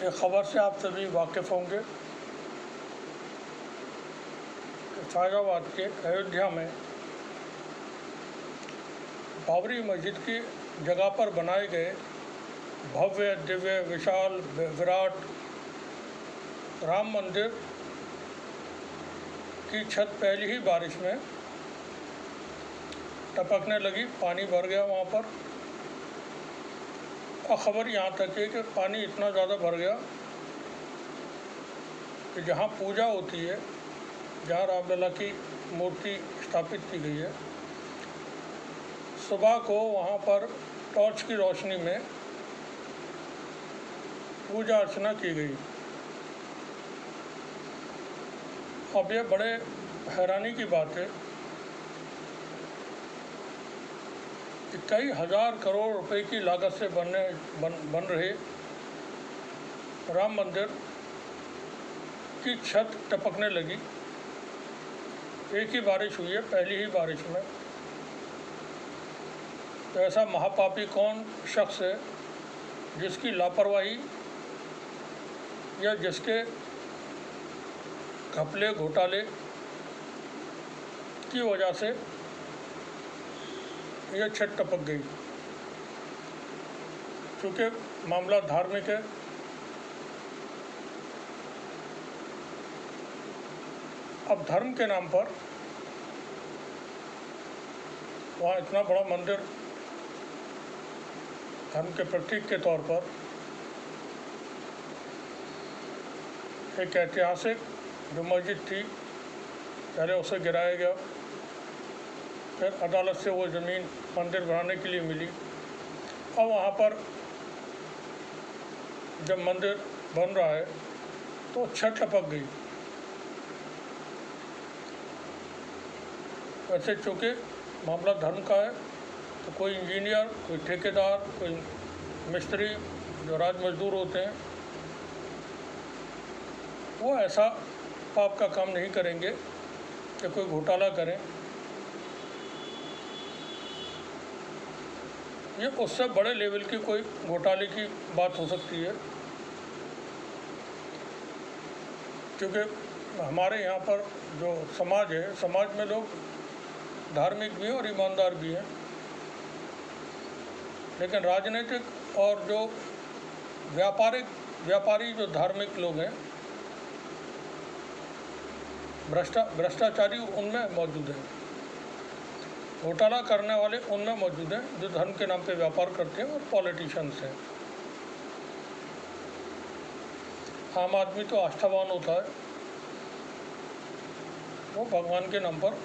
एक ख़बर से आप सभी वाकिफ़ होंगे कि फैज़ाबाद के अयोध्या में बाबरी मस्जिद की जगह पर बनाए गए भव्य, दिव्य, विशाल, विराट राम मंदिर की छत पहली ही बारिश में टपकने लगी। पानी भर गया वहाँ पर। और ख़बर यहाँ तक है कि पानी इतना ज़्यादा भर गया कि जहाँ पूजा होती है, जहाँ रामलला की मूर्ति स्थापित की गई है, सुबह को वहाँ पर टॉर्च की रोशनी में पूजा अर्चना की गई। अब ये बड़े हैरानी की बात है कि कई हज़ार करोड़ रुपए की लागत से बन रहे राम मंदिर की छत टपकने लगी। एक ही बारिश हुई है, पहली ही बारिश में। तो ऐसा महापापी कौन शख्स है जिसकी लापरवाही या जिसके घपले घोटाले की वजह से यह छत टपक गई। क्योंकि मामला धार्मिक है, अब धर्म के नाम पर वहाँ इतना बड़ा मंदिर धर्म के प्रतीक के तौर पर एक ऐतिहासिक जो मस्जिद थी, पहले उसे गिराया गया, फिर अदालत से वो ज़मीन मंदिर बनाने के लिए मिली। और वहाँ पर जब मंदिर बन रहा है तो छत टपक गई। वैसे चूँकि मामला धर्म का है तो कोई इंजीनियर, कोई ठेकेदार, कोई मिस्त्री जो राज मजदूर होते हैं, वो ऐसा पाप का काम नहीं करेंगे कि कोई घोटाला करें। ये उससे बड़े लेवल की कोई घोटाले की बात हो सकती है, क्योंकि हमारे यहाँ पर जो समाज है, समाज में लोग धार्मिक भी हैं और ईमानदार भी हैं, लेकिन राजनीतिक और जो व्यापारी जो धार्मिक लोग हैं, भ्रष्टाचारी उनमें मौजूद हैं, घोटाला करने वाले उनमें मौजूद हैं जो धर्म के नाम पे व्यापार करते हैं और पॉलिटिशियंस हैं। आम आदमी तो आस्थावान होता है, वो भगवान के नाम पर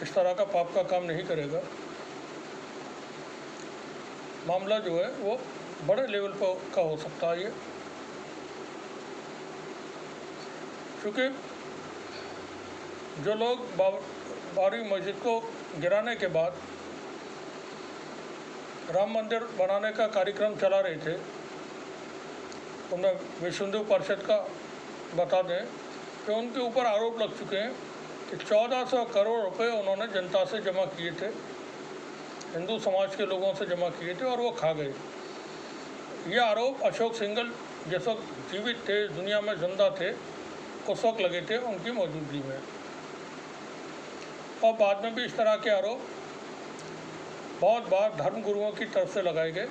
इस तरह का पाप का काम नहीं करेगा। मामला जो है वो बड़े लेवल पर का हो सकता है ये, क्योंकि जो लोग बाबरी मस्जिद को गिराने के बाद राम मंदिर बनाने का कार्यक्रम चला रहे थे, उनमें विश्व हिंदू परिषद का बता दें कि उनके ऊपर आरोप लग चुके हैं कि 1400 करोड़ रुपए उन्होंने जनता से जमा किए थे, हिंदू समाज के लोगों से जमा किए थे और वो खा गए। ये आरोप अशोक सिंघल जिस वक्त जीवित थे, दुनिया में जिंदा थे, उस वक्त लगे थे उनकी मौजूदगी में। और बाद में भी इस तरह के आरोप बहुत बार धर्म गुरुओं की तरफ से लगाए गए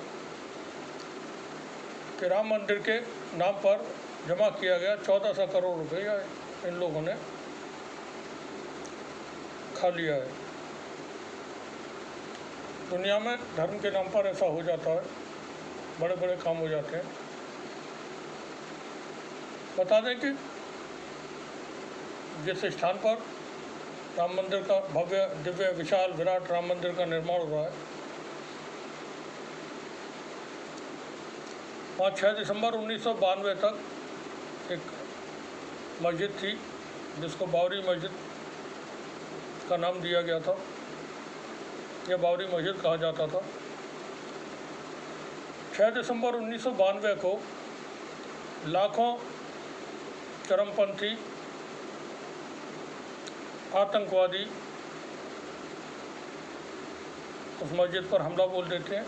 कि राम मंदिर के नाम पर जमा किया गया 1400 करोड़ रुपए या इन लोगों ने खा लिया है। दुनिया में धर्म के नाम पर ऐसा हो जाता है, बड़े बड़े काम हो जाते हैं। बता दें कि जिस स्थान पर राम मंदिर का भव्य, दिव्य, विशाल, विराट राम मंदिर का निर्माण हो रहा है, वहाँ 6 दिसंबर 1992 तक एक मस्जिद थी जिसको बाबरी मस्जिद का नाम दिया गया था, यह बाबरी मस्जिद कहा जाता था। 6 दिसंबर 1992 को लाखों चरमपंथी आतंकवादी उस मस्जिद पर हमला बोल देते हैं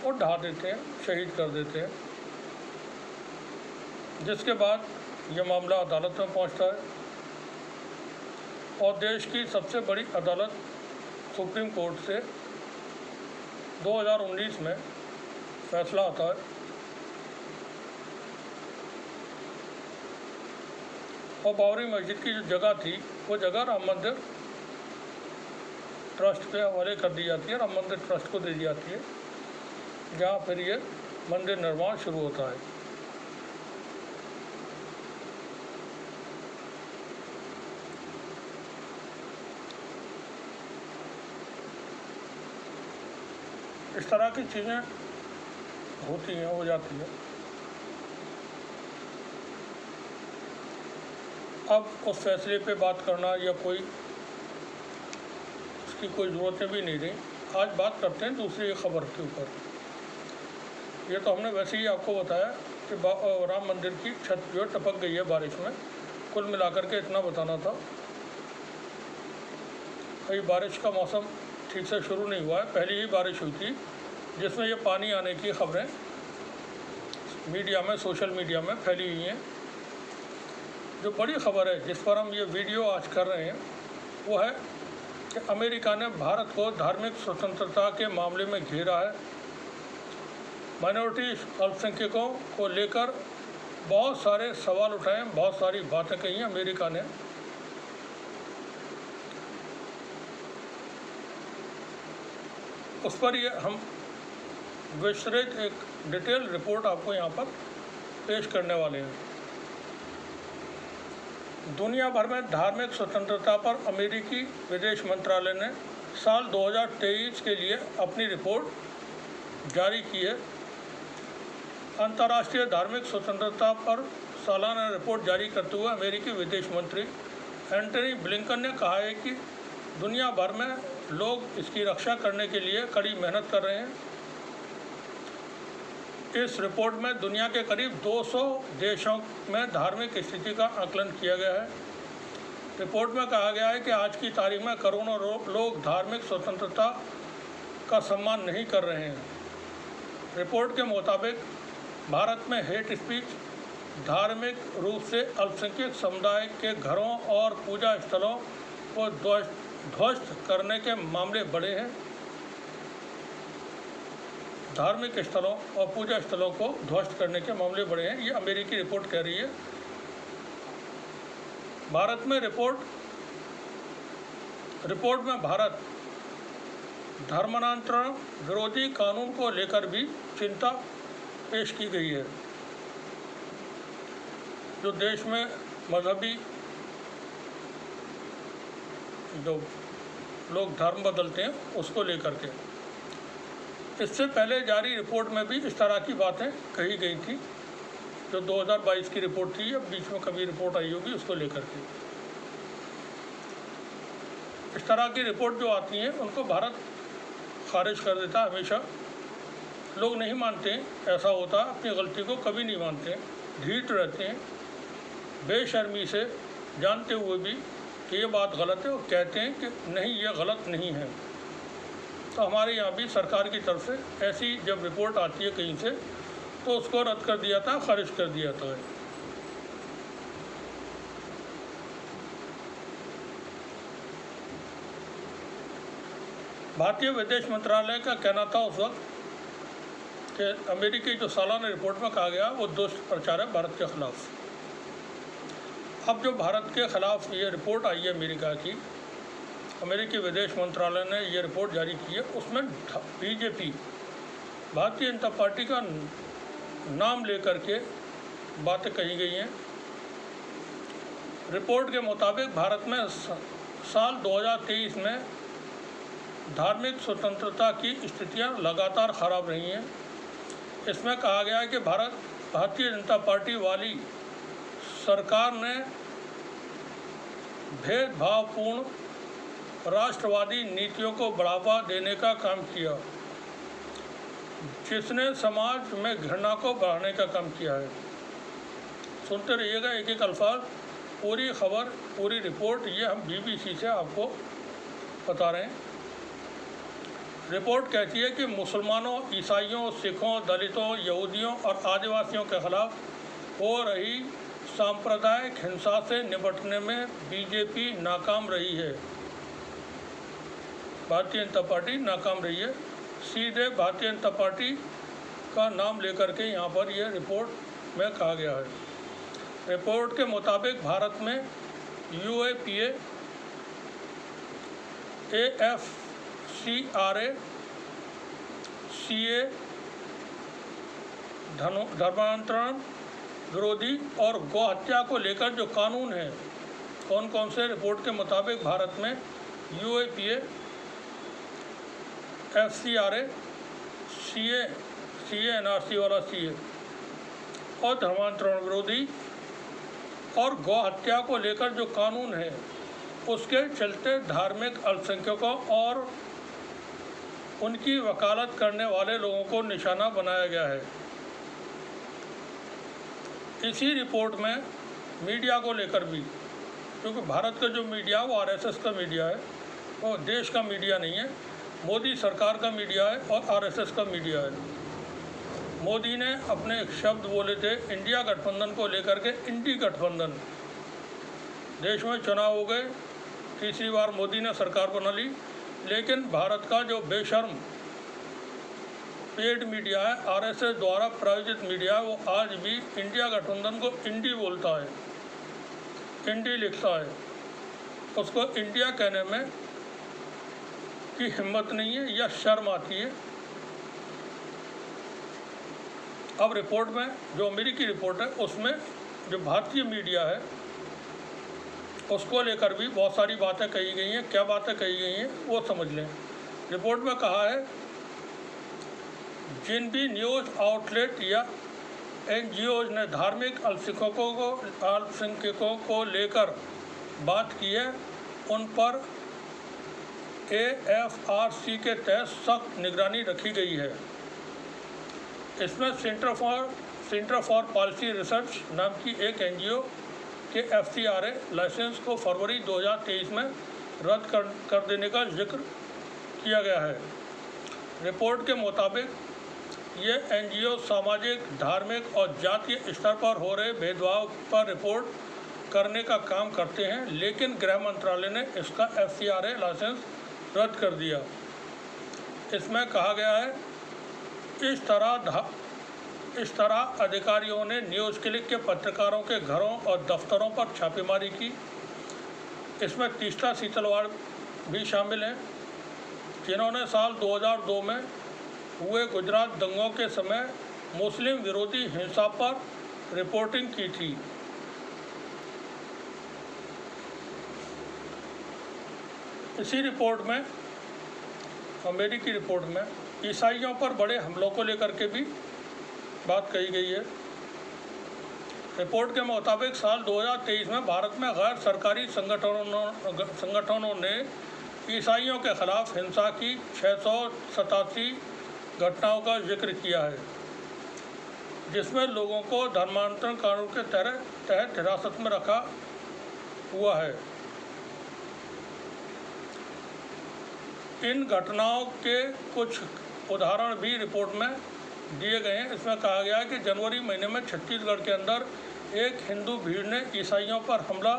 और ढहा देते हैं, शहीद कर देते हैं। जिसके बाद ये मामला अदालत में पहुंचता है और देश की सबसे बड़ी अदालत सुप्रीम कोर्ट से 2019 में फैसला आता है और बाबरी मस्जिद की जो जगह थी वो जगह राम मंदिर ट्रस्ट पे हवाले कर दी जाती है, राम मंदिर ट्रस्ट को दे दी जाती है, जहाँ फिर ये मंदिर निर्माण शुरू होता है। इस तरह की चीज़ें होती हैं, हो जाती हैं। अब उस फैसले पे बात करना या कोई उसकी कोई ज़रूरतें भी नहीं रही। आज बात करते हैं दूसरी खबर के ऊपर। ये तो हमने वैसे ही आपको बताया कि राम मंदिर की छत जो टपक गई है बारिश में। कुल मिलाकर के इतना बताना था। अभी बारिश का मौसम ठीक से शुरू नहीं हुआ है, पहली ही बारिश हुई थी जिसमें ये पानी आने की खबरें मीडिया में, सोशल मीडिया में फैली हुई हैं। जो बड़ी खबर है जिस पर हम ये वीडियो आज कर रहे हैं वो है कि अमेरिका ने भारत को धार्मिक स्वतंत्रता के मामले में घेरा है। माइनॉरिटी अल्पसंख्यकों को लेकर बहुत सारे सवाल उठाए, बहुत सारी बातें कही अमेरिका ने। उस पर ये हम विस्तृत एक डिटेल रिपोर्ट आपको यहाँ पर पेश करने वाले हैं। दुनिया भर में धार्मिक स्वतंत्रता पर अमेरिकी विदेश मंत्रालय ने साल 2023 के लिए अपनी रिपोर्ट जारी की है। अंतर्राष्ट्रीय धार्मिक स्वतंत्रता पर सालाना रिपोर्ट जारी करते हुए अमेरिकी विदेश मंत्री एंटनी ब्लिंकन ने कहा है कि दुनिया भर में लोग इसकी रक्षा करने के लिए कड़ी मेहनत कर रहे हैं। इस रिपोर्ट में दुनिया के करीब 200 देशों में धार्मिक स्थिति का आकलन किया गया है। रिपोर्ट में कहा गया है कि आज की तारीख में करोड़ों लोग धार्मिक स्वतंत्रता का सम्मान नहीं कर रहे हैं। रिपोर्ट के मुताबिक भारत में हेट स्पीच, धार्मिक रूप से अल्पसंख्यक समुदाय के घरों और पूजा स्थलों को ध्वस्त करने के मामले बढ़े हैं। धार्मिक स्थलों और पूजा स्थलों को ध्वस्त करने के मामले बढ़े हैं, ये अमेरिकी रिपोर्ट कह रही है। भारत में रिपोर्ट में भारत धर्मांतरण विरोधी कानून को लेकर भी चिंता पेश की गई है, जो देश में मजहबी जो लोग धर्म बदलते हैं उसको लेकर के। इससे पहले जारी रिपोर्ट में भी इस तरह की बातें कही गई थी, जो 2022 की रिपोर्ट थी। अब बीच में कभी रिपोर्ट आई होगी उसको लेकर के। इस तरह की रिपोर्ट जो आती हैं उनको भारत खारिज कर देता है हमेशा। लोग नहीं मानते ऐसा होता, अपनी गलती को कभी नहीं मानते, ढीठ रहते हैं, बेशर्मी से जानते हुए भी कि ये बात गलत है, और कहते हैं कि नहीं ये गलत नहीं है। तो हमारे यहाँ भी सरकार की तरफ से ऐसी जब रिपोर्ट आती है कहीं से तो उसको रद्द कर दिया था, खारिज कर दिया था। भारतीय विदेश मंत्रालय का कहना था उस वक्त कि अमेरिकी जो सालाना रिपोर्ट में कहा गया वो दुष्ट प्रचार है भारत के खिलाफ। अब जो भारत के खिलाफ ये रिपोर्ट आई है अमेरिका की, अमेरिकी विदेश मंत्रालय ने ये रिपोर्ट जारी की है, उसमें बीजेपी भारतीय जनता पार्टी का नाम लेकर के बातें कही गई हैं। रिपोर्ट के मुताबिक भारत में साल 2023 में धार्मिक स्वतंत्रता की स्थितियां लगातार खराब रही हैं। इसमें कहा गया है कि भारतीय जनता पार्टी वाली सरकार ने भेदभावपूर्ण राष्ट्रवादी नीतियों को बढ़ावा देने का काम किया, जिसने समाज में घृणा को बढ़ाने का काम किया है। सुनते रहिएगा एक एक अल्फाज, पूरी खबर, पूरी रिपोर्ट ये हम BBC से आपको बता रहे हैं। रिपोर्ट कहती है कि मुसलमानों, ईसाइयों, सिखों, दलितों, यहूदियों और आदिवासियों के खिलाफ हो रही सांप्रदायिक हिंसा से निपटने में बीजेपी नाकाम रही है। भारतीय जनता पार्टी नाकाम रही है। सीधे भारतीय जनता पार्टी का नाम लेकर के यहाँ पर यह रिपोर्ट में कहा गया है। रिपोर्ट के मुताबिक भारत में UAPA, AFCRA, CA, धर्मांतरण विरोधी और गौ हत्या को लेकर जो कानून है, कौन कौन से रिपोर्ट के मुताबिक भारत में UAPA, FCRA, CA NRC वाला CA और धर्मांतरण विरोधी और गौ हत्या को लेकर जो कानून है, उसके चलते धार्मिक अल्पसंख्यकों और उनकी वकालत करने वाले लोगों को निशाना बनाया गया है। इसी रिपोर्ट में मीडिया को लेकर भी, क्योंकि भारत का जो मीडिया वो RSS का मीडिया है, वो देश का मीडिया नहीं है, मोदी सरकार का मीडिया है और RSS का मीडिया है। मोदी ने अपने एक शब्द बोले थे इंडिया गठबंधन को लेकर के, इंडी गठबंधन। देश में चुनाव हो गए, तीसरी बार मोदी ने सरकार बना ली, लेकिन भारत का जो बेशर्म पेड मीडिया है, RSS द्वारा प्रायोजित मीडिया है, वो आज भी इंडिया गठबंधन को इंडी बोलता है, इंडी लिखता है। उसको इंडिया कहने में की हिम्मत नहीं है या शर्म आती है। अब रिपोर्ट में जो अमेरिकी रिपोर्ट है, उसमें जो भारतीय मीडिया है उसको लेकर भी बहुत सारी बातें कही गई हैं। क्या बातें कही गई हैं वो समझ लें। रिपोर्ट में कहा है जिन भी न्यूज़ आउटलेट या NGOs ने धार्मिक अल्पसंख्यकों को लेकर बात की है, उन पर AFRC के तहत सख्त निगरानी रखी गई है। इसमें सेंटर फॉर पॉलिसी रिसर्च नाम की एक NGO के FCRA लाइसेंस को फरवरी 2023 में रद्द कर देने का जिक्र किया गया है। रिपोर्ट के मुताबिक ये NGO सामाजिक, धार्मिक और जातीय स्तर पर हो रहे भेदभाव पर रिपोर्ट करने का काम करते हैं, लेकिन गृह मंत्रालय ने इसका FCRA लाइसेंस रद्द कर दिया। इसमें कहा गया है इस तरह अधिकारियों ने न्यूज़ क्लिक के पत्रकारों के घरों और दफ्तरों पर छापेमारी की। इसमें तीस्ता सीतलवाड़ भी शामिल हैं, जिन्होंने साल 2002 में हुए गुजरात दंगों के समय मुस्लिम विरोधी हिंसा पर रिपोर्टिंग की थी। इसी रिपोर्ट में, अमेरिकी रिपोर्ट में, ईसाइयों पर बड़े हमलों को लेकर के भी बात कही गई है। रिपोर्ट के मुताबिक साल 2023 में भारत में गैर सरकारी संगठनों ने ईसाइयों के खिलाफ हिंसा की 687 घटनाओं का जिक्र किया है, जिसमें लोगों को धर्मांतरण कानून के तहत हिरासत में रखा हुआ है। इन घटनाओं के कुछ उदाहरण भी रिपोर्ट में दिए गए हैं। इसमें कहा गया है कि जनवरी महीने में छत्तीसगढ़ के अंदर एक हिंदू भीड़ ने ईसाइयों पर हमला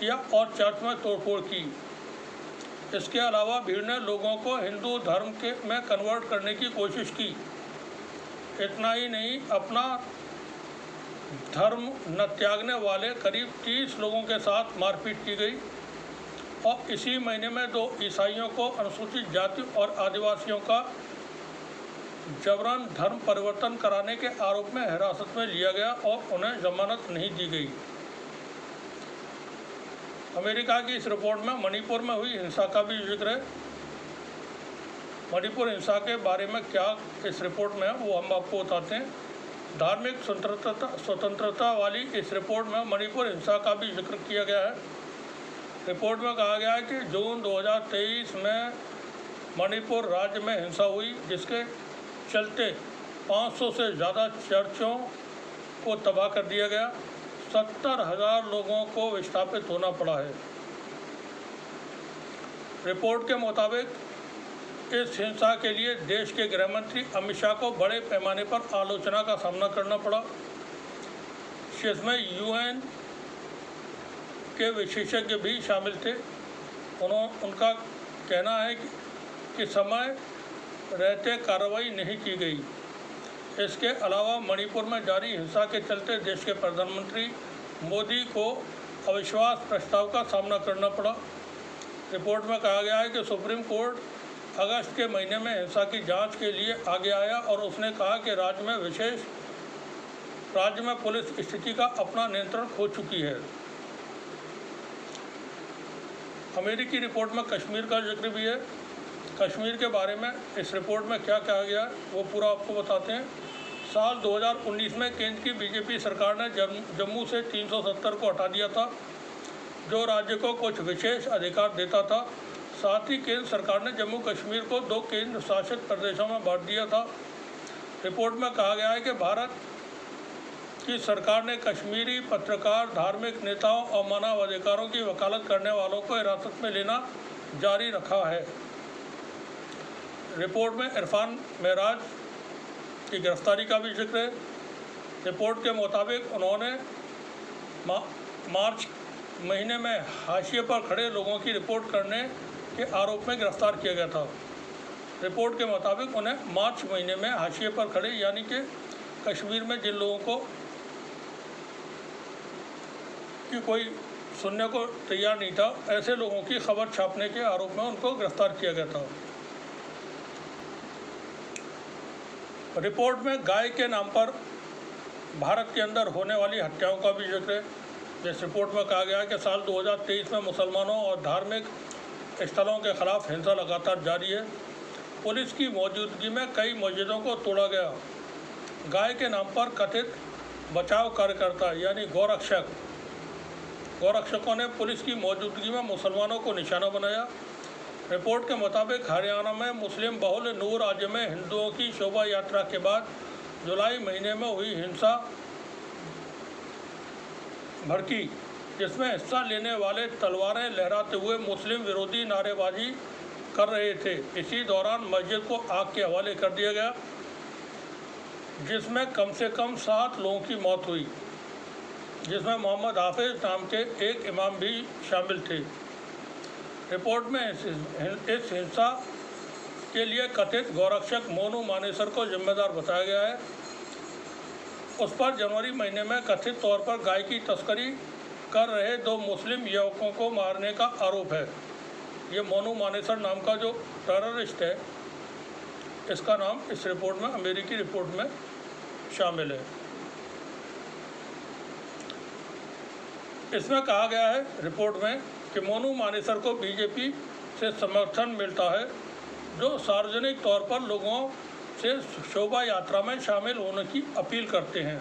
किया और चर्च में तोड़फोड़ की। इसके अलावा भीड़ ने लोगों को हिंदू धर्म में कन्वर्ट करने की कोशिश की। इतना ही नहीं, अपना धर्म न त्यागने वाले करीब 30 लोगों के साथ मारपीट की गई और इसी महीने में 2 ईसाइयों को अनुसूचित जाति और आदिवासियों का जबरन धर्म परिवर्तन कराने के आरोप में हिरासत में लिया गया और उन्हें जमानत नहीं दी गई। अमेरिका की इस रिपोर्ट में मणिपुर में हुई हिंसा का भी जिक्र है। मणिपुर हिंसा के बारे में क्या इस रिपोर्ट में है वो हम आपको बताते हैं। धार्मिक स्वतंत्रता वाली इस रिपोर्ट में मणिपुर हिंसा का भी जिक्र किया गया है। रिपोर्ट में कहा गया है कि जून 2023 में मणिपुर राज्य में हिंसा हुई, जिसके चलते 500 से ज़्यादा चर्चों को तबाह कर दिया गया। 70,000 लोगों को विस्थापित होना पड़ा है। रिपोर्ट के मुताबिक इस हिंसा के लिए देश के गृह मंत्री अमित शाह को बड़े पैमाने पर आलोचना का सामना करना पड़ा। जिसमें यूएन के विशेषज्ञ भी शामिल थे। उनका कहना है कि समय रहते कार्रवाई नहीं की गई। इसके अलावा मणिपुर में जारी हिंसा के चलते देश के प्रधानमंत्री मोदी को अविश्वास प्रस्ताव का सामना करना पड़ा। रिपोर्ट में कहा गया है कि सुप्रीम कोर्ट अगस्त के महीने में हिंसा की जांच के लिए आगे आया और उसने कहा कि राज्य में पुलिस स्थिति का अपना नियंत्रण खो चुकी है। अमेरिकी रिपोर्ट में कश्मीर का जिक्र भी है। कश्मीर के बारे में इस रिपोर्ट में क्या कहा गया वो पूरा आपको बताते हैं। साल 2019 में केंद्र की बीजेपी सरकार ने जम्मू से 370 को हटा दिया था, जो राज्य को कुछ विशेष अधिकार देता था। साथ ही केंद्र सरकार ने जम्मू कश्मीर को 2 केंद्र शासित प्रदेशों में बांट दिया था। रिपोर्ट में कहा गया है कि भारत की सरकार ने कश्मीरी पत्रकार, धार्मिक नेताओं और मानवाधिकारों की वकालत करने वालों को हिरासत में लेना जारी रखा है। रिपोर्ट में इरफान मेहराज की गिरफ्तारी का भी जिक्र है। रिपोर्ट के मुताबिक उन्होंने मार्च महीने में हाशिए पर खड़े लोगों की रिपोर्ट करने के आरोप में गिरफ्तार किया गया था। रिपोर्ट के मुताबिक उन्हें मार्च महीने में हाशिए पर खड़े यानी कि कश्मीर में जिन लोगों को कि कोई सुनने को तैयार नहीं था, ऐसे लोगों की खबर छापने के आरोप में उनको गिरफ्तार किया गया था। रिपोर्ट में गाय के नाम पर भारत के अंदर होने वाली हत्याओं का भी जिक्र है। इस रिपोर्ट में कहा गया है कि साल 2023 में मुसलमानों और धार्मिक स्थलों के खिलाफ हिंसा लगातार जारी है। पुलिस की मौजूदगी में कई मस्जिदों को तोड़ा गया। गाय के नाम पर कथित बचाव कार्यकर्ता यानी गौरक्षकों ने पुलिस की मौजूदगी में मुसलमानों को निशाना बनाया। रिपोर्ट के मुताबिक हरियाणा में मुस्लिम बहुल नूर राज्य में हिंदुओं की शोभा यात्रा के बाद जुलाई महीने में हुई हिंसा भड़की, जिसमें हिस्सा लेने वाले तलवारें लहराते हुए मुस्लिम विरोधी नारेबाजी कर रहे थे। इसी दौरान मस्जिद को आग के हवाले कर दिया गया, जिसमें कम से कम 7 लोगों की मौत हुई, जिसमें मोहम्मद हाफिज नाम के एक इमाम भी शामिल थे। रिपोर्ट में इस हिंसा के लिए कथित गौरक्षक मोनू मानेसर को जिम्मेदार बताया गया है। उस पर जनवरी महीने में कथित तौर पर गाय की तस्करी कर रहे 2 मुस्लिम युवकों को मारने का आरोप है। ये मोनू मानेसर नाम का जो टेररिस्ट है, इसका नाम इस रिपोर्ट में, अमेरिकी रिपोर्ट में शामिल है। इसमें कहा गया है रिपोर्ट में कि मोनू मानेसर को बीजेपी से समर्थन मिलता है, जो सार्वजनिक तौर पर लोगों से शोभा यात्रा में शामिल होने की अपील करते हैं।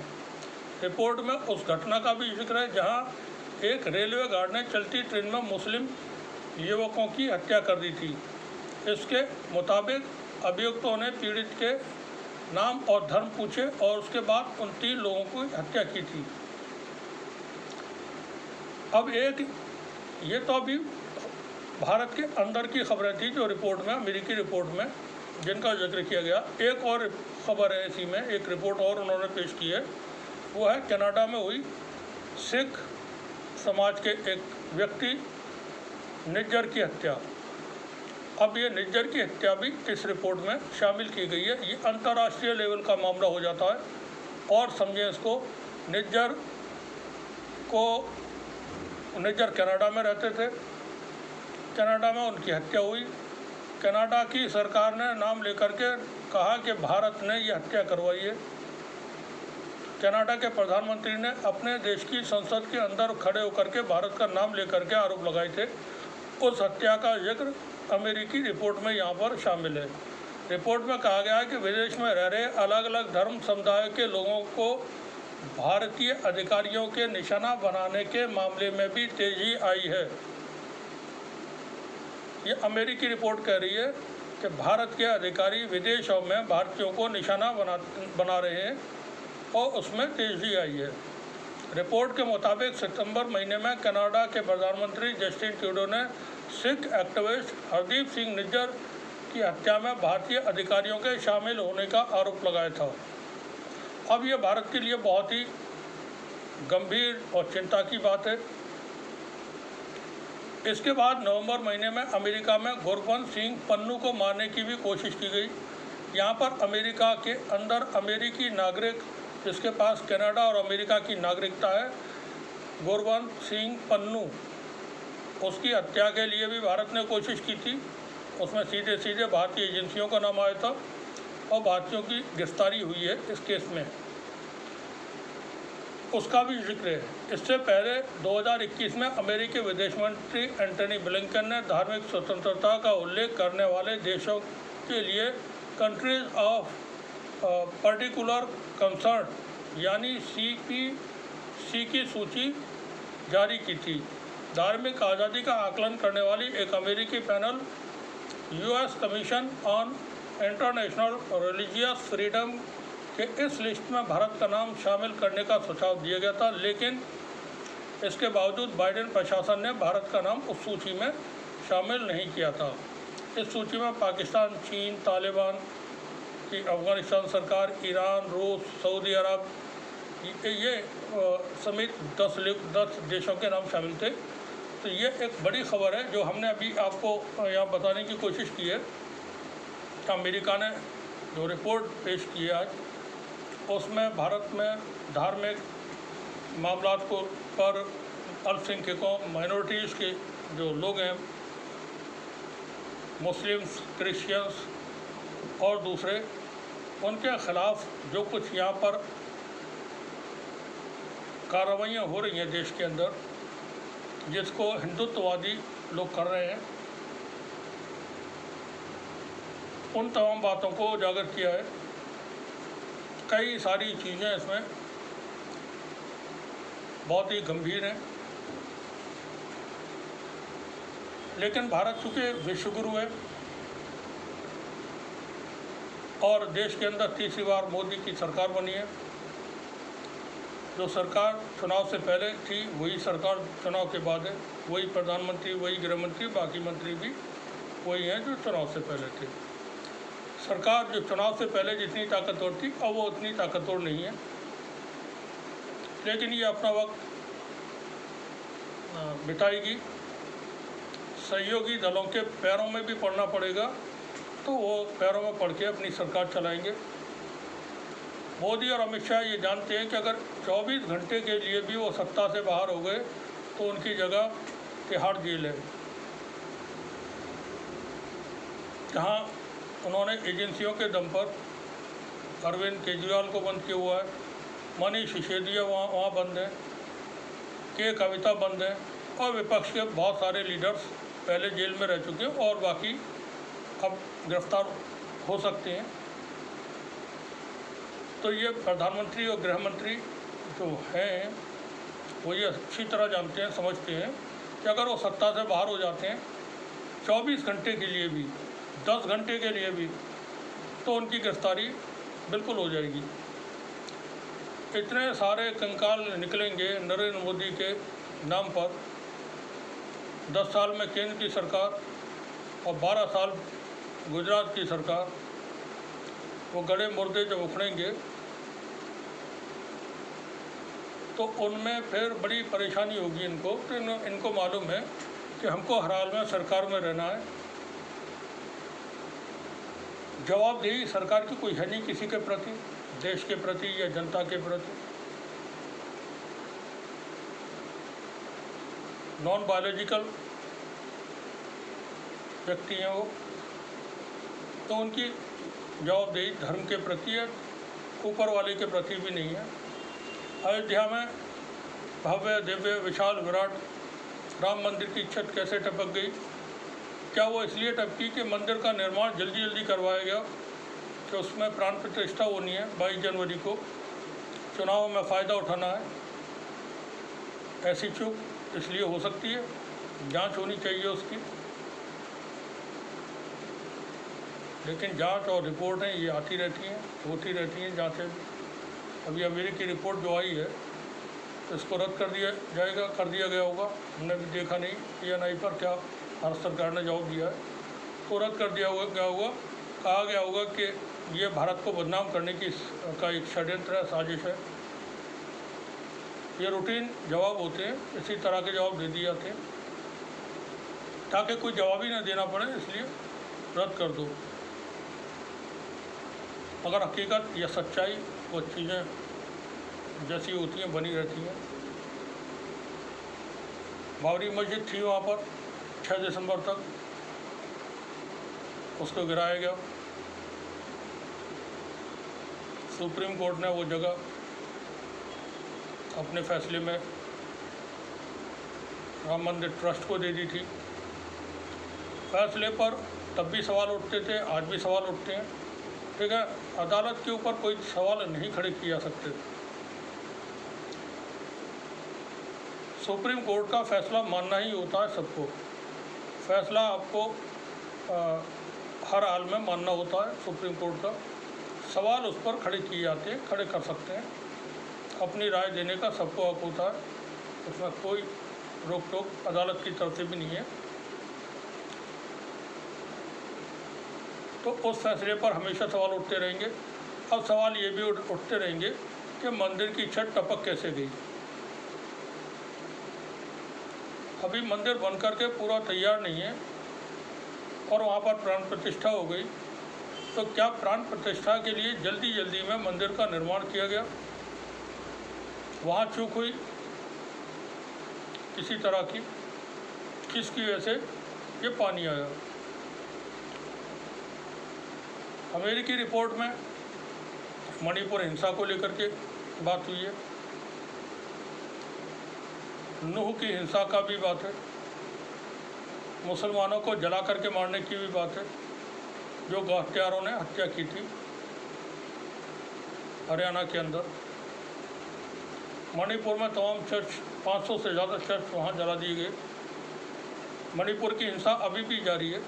रिपोर्ट में उस घटना का भी जिक्र है जहां एक रेलवे गार्ड ने चलती ट्रेन में मुस्लिम युवकों की हत्या कर दी थी। इसके मुताबिक अभियुक्तों ने पीड़ित के नाम और धर्म पूछे और उसके बाद उन 3 लोगों की हत्या की थी। अब ये तो अभी भारत के अंदर की खबरें थी जो रिपोर्ट में, अमेरिकी रिपोर्ट में जिनका जिक्र किया गया। एक और खबर है इसी में, एक रिपोर्ट और उन्होंने पेश की है, वो है कनाडा में हुई सिख समाज के एक व्यक्ति निज्जर की हत्या। अब ये निज्जर की हत्या भी इस रिपोर्ट में शामिल की गई है। ये अंतर्राष्ट्रीय लेवल का मामला हो जाता है। और समझें इसको, निज्जर कनाडा में रहते थे, कनाडा में उनकी हत्या हुई। कनाडा की सरकार ने नाम लेकर के कहा कि भारत ने ये हत्या करवाई है। कनाडा के प्रधानमंत्री ने अपने देश की संसद के अंदर खड़े होकर के भारत का नाम लेकर के आरोप लगाए थे। उस हत्या का जिक्र अमेरिकी रिपोर्ट में यहाँ पर शामिल है। रिपोर्ट में कहा गया है कि विदेश में रह रहे अलग अलग धर्म समुदाय के लोगों को भारतीय अधिकारियों के निशाना बनाने के मामले में भी तेजी आई है। ये अमेरिकी रिपोर्ट कह रही है कि भारत के अधिकारी विदेशों में भारतीयों को निशाना बना रहे हैं और उसमें तेजी आई है। रिपोर्ट के मुताबिक सितंबर महीने में कनाडा के प्रधानमंत्री जस्टिन ट्रूडो ने सिख एक्टिविस्ट हरदीप सिंह निज्जर की हत्या में भारतीय अधिकारियों के शामिल होने का आरोप लगाया था। अब ये भारत के लिए बहुत ही गंभीर और चिंता की बात है। इसके बाद नवंबर महीने में अमेरिका में गुरबंश सिंह पन्नू को मारने की भी कोशिश की गई। यहाँ पर अमेरिका के अंदर अमेरिकी नागरिक जिसके पास कनाडा और अमेरिका की नागरिकता है, गुरबंश सिंह पन्नू, उसकी हत्या के लिए भी भारत ने कोशिश की थी। उसमें सीधे सीधे भारतीय एजेंसियों का नाम आया था और भारतीयों की गिरफ्तारी हुई है इस केस में, उसका भी जिक्र है। इससे पहले 2021 में अमेरिकी विदेश मंत्री एंटनी ब्लिंकन ने धार्मिक स्वतंत्रता का उल्लेख करने वाले देशों के लिए कंट्रीज ऑफ पर्टिकुलर कंसर्न यानी CPC की सूची जारी की थी। धार्मिक आज़ादी का आकलन करने वाली एक अमेरिकी panel US commission on international religious freedom के इस लिस्ट में भारत का नाम शामिल करने का सुझाव दिया गया था, लेकिन इसके बावजूद बाइडेन प्रशासन ने भारत का नाम उस सूची में शामिल नहीं किया था। इस सूची में पाकिस्तान, चीन, तालिबान की अफगानिस्तान सरकार, ईरान, रूस, सऊदी अरब ये समेत 10 देशों के नाम शामिल थे। तो ये एक बड़ी खबर है जो हमने अभी आपको यहाँ बताने की कोशिश की है। अमेरिका ने जो रिपोर्ट पेश की है आज, उसमें भारत में धार्मिक मामलात को पर अल्पसंख्यकों, माइनॉरिटीज़ के जो लोग हैं, मुस्लिम्स, क्रिश्चियंस और दूसरे, उनके ख़िलाफ़ जो कुछ यहाँ पर कार्रवाइयाँ हो रही हैं देश के अंदर, जिसको हिंदुत्ववादी लोग कर रहे हैं, उन तमाम बातों को उजागर किया है। कई सारी चीज़ें इसमें बहुत ही गंभीर हैं, लेकिन भारत चूँकि विश्वगुरु है और देश के अंदर तीसरी बार मोदी की सरकार बनी है। जो सरकार चुनाव से पहले थी वही सरकार चुनाव के बाद है, वही प्रधानमंत्री, वही गृह मंत्री, बाकी मंत्री भी वही हैं जो चुनाव से पहले थे। सरकार जो चुनाव से पहले जितनी ताकतवर थी अब वो उतनी ताकतवर नहीं है, लेकिन ये अपना वक्त बिताएगी। सहयोगी दलों के पैरों में भी पड़ना पड़ेगा तो वो पैरों में पड़ के अपनी सरकार चलाएंगे। मोदी और अमित शाह ये जानते हैं कि अगर 24 घंटे के लिए भी वो सत्ता से बाहर हो गए तो उनकी जगह तिहाड़ जेल है, जहाँ उन्होंने एजेंसियों के दम पर अरविंद केजरीवाल को बंद किया हुआ है, मनीष सिसोदिया वहाँ बंद हैं, के कविता बंद हैं और विपक्ष के बहुत सारे लीडर्स पहले जेल में रह चुके हैं और बाकी अब गिरफ्तार हो सकते हैं। तो ये प्रधानमंत्री और गृह मंत्री जो हैं वो ये अच्छी तरह जानते हैं, समझते हैं कि अगर वो सत्ता से बाहर हो जाते हैं 24 घंटे के लिए भी, 10 घंटे के लिए भी, तो उनकी गिरफ्तारी बिल्कुल हो जाएगी। इतने सारे कंकाल निकलेंगे नरेंद्र मोदी के नाम पर। 10 साल में केंद्र की सरकार और 12 साल गुजरात की सरकार, वो गड़े मुर्दे जब उखड़ेंगे तो उनमें फिर बड़ी परेशानी होगी इनको। तो इनको मालूम है कि हमको हर हाल में सरकार में रहना है। जवाबदेही सरकार की कोई है नहीं किसी के प्रति, देश के प्रति या जनता के प्रति। नॉन बायोलॉजिकल व्यक्ति हैं वो, तो उनकी जवाबदेही धर्म के प्रति है, ऊपर वाले के प्रति भी नहीं है। अयोध्या में भव्य दिव्य विशाल विराट राम मंदिर की छत कैसे टपक गई? क्या वो इसलिए टपकी कि मंदिर का निर्माण जल्दी जल्दी करवाया गया कि उसमें प्राण प्रतिष्ठा होनी है 22 जनवरी को, चुनाव में फ़ायदा उठाना है? ऐसी चूक इसलिए हो सकती है, जांच होनी चाहिए उसकी। लेकिन जांच और रिपोर्टें ये आती रहती हैं, होती रहती हैं जांचें। अभी अमेरिकी रिपोर्ट जो आई है तो इसको रद्द कर दिया जाएगा, कर दिया गया होगा। हमने भी देखा नहीं PNI पर क्या भारत सरकार ने जवाब दिया है, तो रद्द कर दिया गया होगा। कहा गया होगा कि ये भारत को बदनाम करने की का एक षड्यंत्र है, साजिश है। ये रूटीन जवाब होते हैं, इसी तरह के जवाब दे दिए जाते हैं ताकि कोई जवाब ही ना देना पड़े, इसलिए रद्द कर दो। मगर हकीकत या सच्चाई वो चीज़ें जैसी होती हैं बनी रहती हैं। बाबरी मस्जिद थी वहाँ पर 6 दिसंबर तक, उसको गिराया गया। सुप्रीम कोर्ट ने वो जगह अपने फैसले में राम मंदिर ट्रस्ट को दे दी थी। फैसले पर तब भी सवाल उठते थे, आज भी सवाल उठते हैं, ठीक है। अदालत के ऊपर कोई सवाल नहीं खड़े किए जा सकते। सुप्रीम कोर्ट का फैसला मानना ही होता है सबको, फैसला आपको हर हाल में मानना होता है। सुप्रीम कोर्ट का सवाल उस पर खड़े किए जाते हैं, खड़े कर सकते हैं, अपनी राय देने का सबको हक होता है, उसमें कोई रोक टोक अदालत की तरफ से भी नहीं है। तो उस फैसले पर हमेशा सवाल उठते रहेंगे। अब सवाल ये भी उठते रहेंगे कि मंदिर की छत टपक कैसे गई। अभी मंदिर बनकर के पूरा तैयार नहीं है और वहाँ पर प्राण प्रतिष्ठा हो गई, तो क्या प्राण प्रतिष्ठा के लिए जल्दी में मंदिर का निर्माण किया गया, वहाँ चूक हुई किसी तरह की, किसकी वजह से ये पानी आया। अमेरिकी रिपोर्ट में मणिपुर हिंसा को लेकर के बात हुई है, नूह की हिंसा का भी बात है, मुसलमानों को जला करके मारने की भी बात है, जो हत्यारों ने हत्या की थी हरियाणा के अंदर। मणिपुर में तमाम चर्च, 500 से ज़्यादा चर्च वहाँ जला दिए गए। मणिपुर की हिंसा अभी भी जारी है।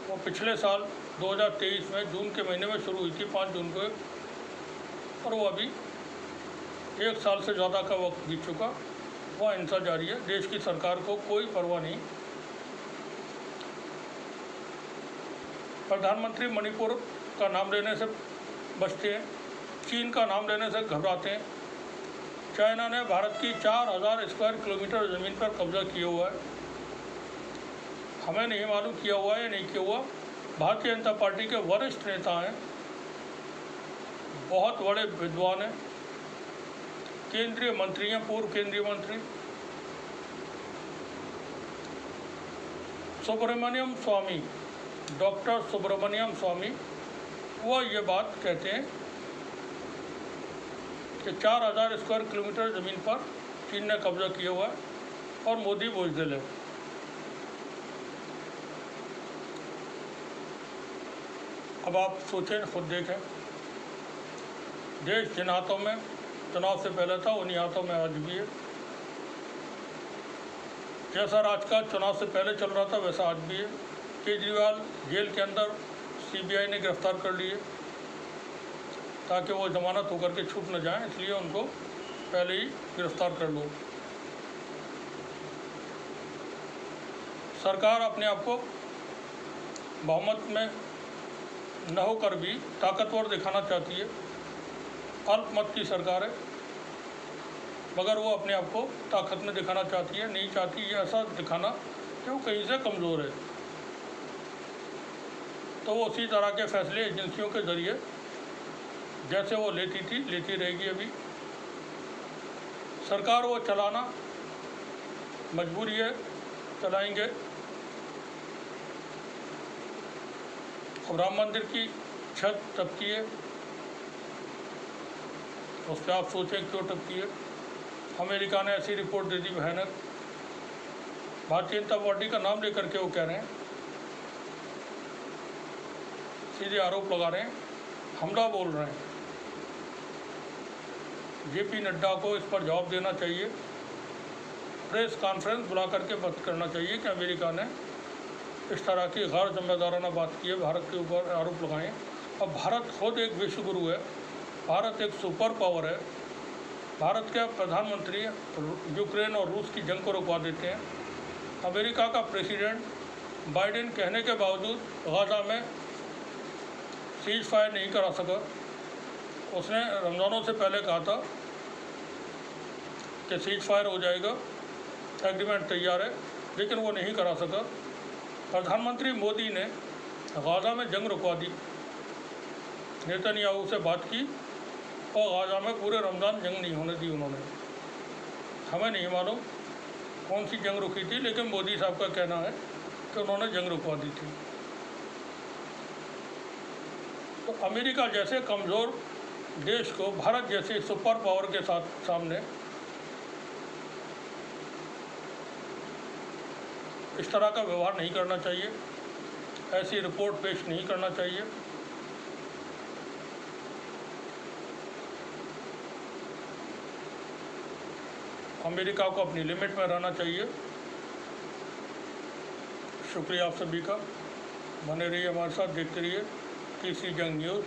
वो पिछले साल 2023 में जून के महीने में शुरू हुई थी, 5 जून को, और वो अभी 1 साल से ज़्यादा का वक्त बीत चुका, वह हिंसा जारी है। देश की सरकार को कोई परवाह नहीं। प्रधानमंत्री मणिपुर का नाम लेने से बचते हैं, चीन का नाम लेने से घबराते हैं। चाइना ने भारत की 4000 स्क्वायर किलोमीटर ज़मीन पर कब्जा किया हुआ है। हमें नहीं मालूम किया हुआ है या नहीं किया हुआ। भारतीय जनता पार्टी के वरिष्ठ नेता हैं, बहुत बड़े विद्वान हैं, केंद्रीय मंत्री हैं, पूर्व केंद्रीय मंत्री सुब्रमण्यम स्वामी, डॉक्टर सुब्रमण्यम स्वामी, वह ये बात कहते हैं कि 4000 स्क्वायर किलोमीटर ज़मीन पर चीन ने कब्जा किया हुआ है और मोदी बुज़दिल है। अब आप सोचें, खुद देखें, देश जिन हाथों में चुनाव से पहले था उन्हीं हाथों में आज भी है। जैसा राजकाज चुनाव से पहले चल रहा था वैसा आज भी है। केजरीवाल जेल के अंदर सीबीआई ने गिरफ्तार कर लिए ताकि वो जमानत होकर के छूट न जाएं, इसलिए उनको पहले ही गिरफ्तार कर लो। सरकार अपने आप को बहुमत में न होकर भी ताकतवर दिखाना चाहती है। अल्पमत की सरकार है, मगर वो अपने आप को ताकत में दिखाना चाहती है, नहीं चाहती ये ऐसा दिखाना कि वो कहीं से कमज़ोर है। तो वो उसी तरह के फैसले एजेंसियों के ज़रिए जैसे वो लेती थी, लेती रहेगी। अभी सरकार वो चलाना मजबूरी है, चलाएंगे। अब राम मंदिर की छत टपकी है, उस पर आप सोचें क्यों टपकी है। अमेरिका ने ऐसी रिपोर्ट दे दी भयानक, भारतीय जनता पार्टी का नाम लेकर के वो कह रहे हैं, सीधे आरोप लगा रहे हैं, हमला बोल रहे हैं। जेपी नड्डा को इस पर जवाब देना चाहिए, प्रेस कॉन्फ्रेंस बुला करके बात करना चाहिए कि अमेरिका ने इस तरह की गैर जिम्मेदाराना बात की है, भारत के ऊपर आरोप लगाएं। अब भारत खुद एक विश्व गुरु है, भारत एक सुपर पावर है। भारत के प्रधानमंत्री यूक्रेन और रूस की जंग को रुकवा देते हैं। अमेरिका का प्रेसिडेंट बाइडेन कहने के बावजूद गाज़ा में सीज फायर नहीं करा सका। उसने रमज़ानों से पहले कहा था कि सीज फायर हो जाएगा, एग्रीमेंट तैयार है, लेकिन वो नहीं करा सका। प्रधानमंत्री मोदी ने गाज़ा में जंग रुकवा दी, नेतन्याहू से बात की और गाज़ा में पूरे रमज़ान जंग नहीं होने दी उन्होंने। हमें नहीं मालूम कौन सी जंग रुकी थी, लेकिन मोदी साहब का कहना है कि उन्होंने जंग रुकवा दी थी। तो अमेरिका जैसे कमज़ोर देश को भारत जैसे सुपर पावर के सामने इस तरह का व्यवहार नहीं करना चाहिए, ऐसी रिपोर्ट पेश नहीं करना चाहिए। अमेरिका को अपनी लिमिट में रहना चाहिए। शुक्रिया आप सभी का, बने रहिए हमारे साथ, देखते रहिए तीसरी जंग न्यूज़।